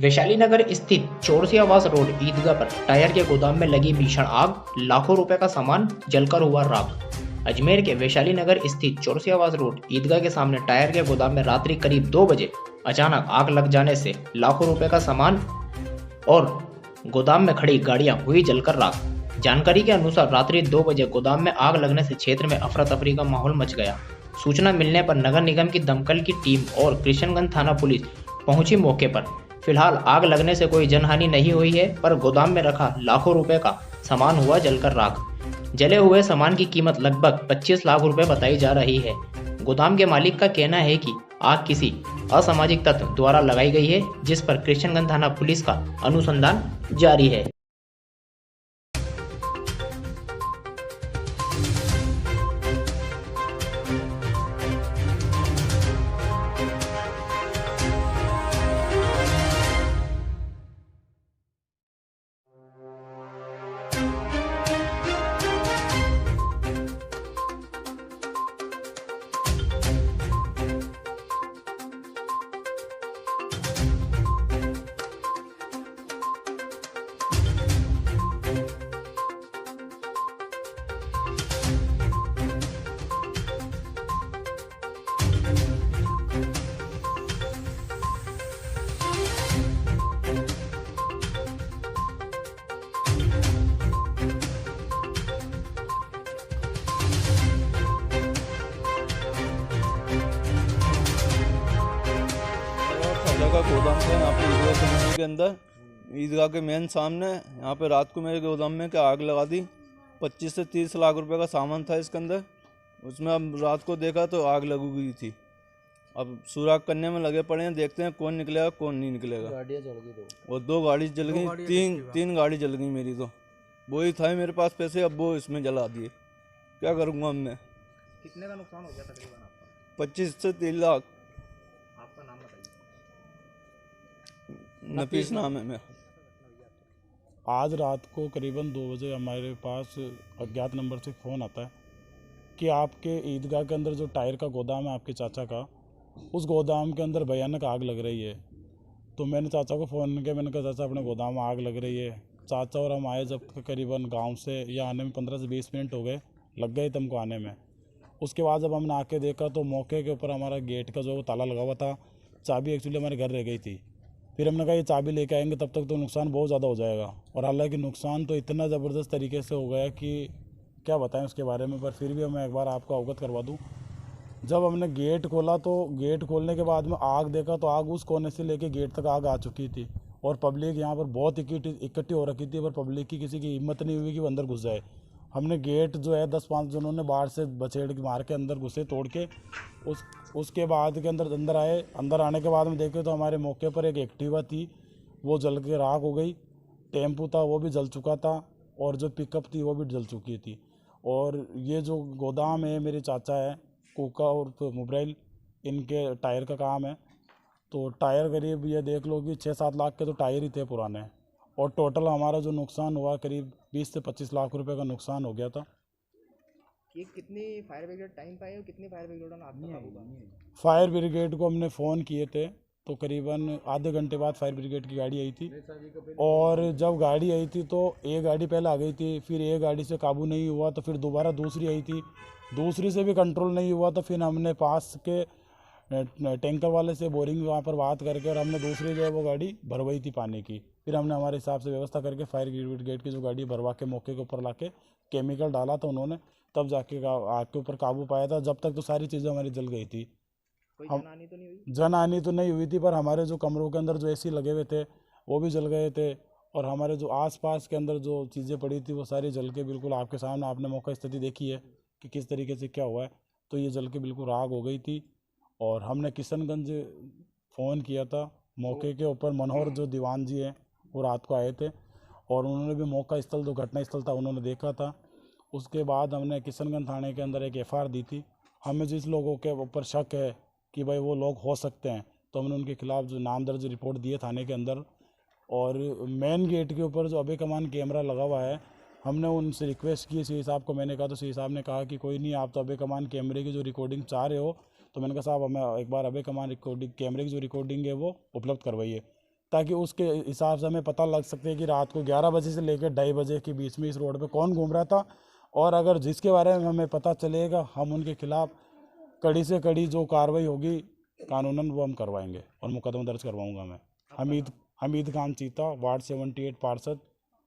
वैशाली नगर स्थित चौरसियावास रोड ईदगाह पर टायर के गोदाम में लगी भीषण आग, लाखों रुपए का सामान जलकर हुआ राख। अजमेर के वैशाली नगर स्थित चौरसियावास रोड ईदगाह के सामने टायर के गोदाम में रात्रि करीब 2 बजे अचानक आग लग जाने से लाखों रुपए का सामान और गोदाम में खड़ी गाड़ियां हुई जलकर राख। जानकारी के अनुसार रात्रि 2 बजे गोदाम में आग लगने से क्षेत्र में अफरा तफरी का माहौल मच गया। सूचना मिलने पर नगर निगम की दमकल की टीम और कृष्णगंज थाना पुलिस पहुंची मौके पर। फिलहाल आग लगने से कोई जनहानि नहीं हुई है, पर गोदाम में रखा लाखों रुपए का सामान हुआ जलकर राख। जले हुए सामान की कीमत लगभग 25 लाख रुपए बताई जा रही है। गोदाम के मालिक का कहना है कि आग किसी असामाजिक तत्व द्वारा लगाई गई है, जिस पर कृष्णगंज थाना पुलिस का अनुसंधान जारी है। का गोदाम था यहाँ पे ईदगाह कम्युनिटी के अंदर, ईदगाह के मेन सामने। यहाँ पे रात को मेरे गोदाम में क्या आग लगा दी। 25 से 30 लाख रुपए का सामान था इसके अंदर। उसमें अब रात को देखा तो आग लगी हुई थी। अब सुराग करने में लगे पड़े हैं, देखते हैं कौन निकलेगा कौन नहीं निकलेगा। गाड़ियाँ जल गई, और 2 गाड़ी जल गई, तीन गाड़ी जल गई मेरी। तो वही था मेरे पास पैसे, अब वो इसमें जला दिए। क्या करूँगा अब मैं? कितने का नुकसान हो गया तकरीबन आपका? 25 से 30 लाख। आपका नाम बताइए। नफीस नाम है मेरा। आज रात को करीबन 2 बजे हमारे पास अज्ञात नंबर से फ़ोन आता है कि आपके ईदगाह के अंदर जो टायर का गोदाम है आपके चाचा का, उस गोदाम के अंदर भयानक आग लग रही है। तो मैंने चाचा को फ़ोन किया, मैंने कहा चाचा अपने गोदाम में आग लग रही है। चाचा और हम आए, जब करीबन गांव से या आने में 15 से 20 मिनट हो गए, लग गए तुमको आने में। उसके बाद जब हमने आके देखा तो मौके के ऊपर हमारा गेट का जो ताला लगा हुआ था, चाबी एक्चुअली हमारे घर रह गई थी। फिर हमने कहा ये चाबी लेके आएंगे, तब तक तो नुकसान बहुत ज़्यादा हो जाएगा। और हालांकि नुकसान तो इतना ज़बरदस्त तरीके से हो गया कि क्या बताएं उसके बारे में, पर फिर भी मैं एक बार आपको अवगत करवा दूं। जब हमने गेट खोला तो गेट खोलने के बाद में आग देखा तो आग उस कोने से लेके गेट तक आग आ चुकी थी। और पब्लिक यहाँ पर बहुत इकट्ठी हो रखी थी, पर पब्लिक की किसी की हिम्मत नहीं हुई कि वो अंदर घुस जाए। हमने गेट जो है 10-5 जनों ने बाहर से बछेड़ के मार के अंदर घुसे तोड़ के। उसके बाद के अंदर आए। अंदर आने के बाद में देखे तो हमारे मौके पर एक एक्टिवा थी, वो जल के राख हो गई। टेम्पू था वो भी जल चुका था, और जो पिकअप थी वो भी जल चुकी थी। और ये जो गोदाम है, मेरे चाचा है कोका और तो मोबाइल, इनके टायर का काम है। तो टायर करीब ये देख लो कि 6-7 लाख के तो टायर ही थे पुराने। और टोटल हमारा जो नुकसान हुआ करीब 20 से 25 लाख रुपए का नुकसान हो गया था। ये कितनी फायर ब्रिगेड टाइम पे आई और कितनी फायर ब्रिगेड ने आपको काबू पाया? फायर ब्रिगेड को हमने फ़ोन किए थे तो करीबन आधे घंटे बाद फायर ब्रिगेड की गाड़ी आई थी। और जब गाड़ी आई थी तो एक गाड़ी पहले आ गई थी, फिर एक गाड़ी से काबू नहीं हुआ तो फिर दोबारा दूसरी आई थी, दूसरी से भी कंट्रोल नहीं हुआ तो फिर हमने पास के टैंकर वाले से बोरिंग वहाँ पर बात करके और हमने दूसरी जो है वो गाड़ी भरवाई थी पानी की। फिर हमने हमारे हिसाब से व्यवस्था करके फायर ब्रिगेड की जो गाड़ी भरवा के मौके के ऊपर ला के केमिकल डाला था उन्होंने, तब जाके आग के ऊपर काबू पाया था। जब तक तो सारी चीज़ें हमारी जल गई थी। कोई जनहानि तो नहीं हुई? जनहानि तो नहीं हुई थी, पर हमारे जो कमरों के अंदर जो एसी लगे हुए थे वो भी जल गए थे। और हमारे जो आसपास के अंदर जो चीज़ें पड़ी थी वो सारी जल के बिल्कुल आपके सामने, आपने मौका स्थिति देखी है कि किस तरीके से क्या हुआ है। तो ये जल के बिल्कुल राख हो गई थी। और हमने किशनगंज फ़ोन किया था, मौके के ऊपर मनोहर जो दीवान जी हैं वो रात को आए थे और उन्होंने भी मौका स्थल जो घटना स्थल था उन्होंने देखा था। उसके बाद हमने किशनगंज थाने के अंदर एक एफआईआर दी थी। हमें जिस लोगों के ऊपर शक है कि भाई वो लोग हो सकते हैं, तो हमने उनके खिलाफ जो नाम दर्ज रिपोर्ट दिए थाने के अंदर। और मेन गेट के ऊपर जो अबे कमान कैमरा लगा हुआ है, हमने उनसे रिक्वेस्ट की सी साहब को, मैंने कहा तो सी साहब ने कहा कि कोई नहीं, आप तो अबे कमान कैमरे की जो रिकॉर्डिंग चाह रहे हो, तो मैंने कहा साहब हमें एक बार अबे कमान रिकॉर्डिंग कैमरे की जो रिकॉर्डिंग है वो उपलब्ध करवाइए। ताकि उसके हिसाब से हमें पता लग सकते है कि रात को 11 बजे से लेकर 2:30 बजे के बीच में इस रोड पे कौन घूम रहा था। और अगर जिसके बारे में हमें पता चलेगा हम उनके खिलाफ कड़ी से कड़ी जो कार्रवाई होगी कानूनन वो हम करवाएंगे और मुकदमा दर्ज करवाऊंगा मैं। हमीद खान चीता, वार्ड 78 पार्षद,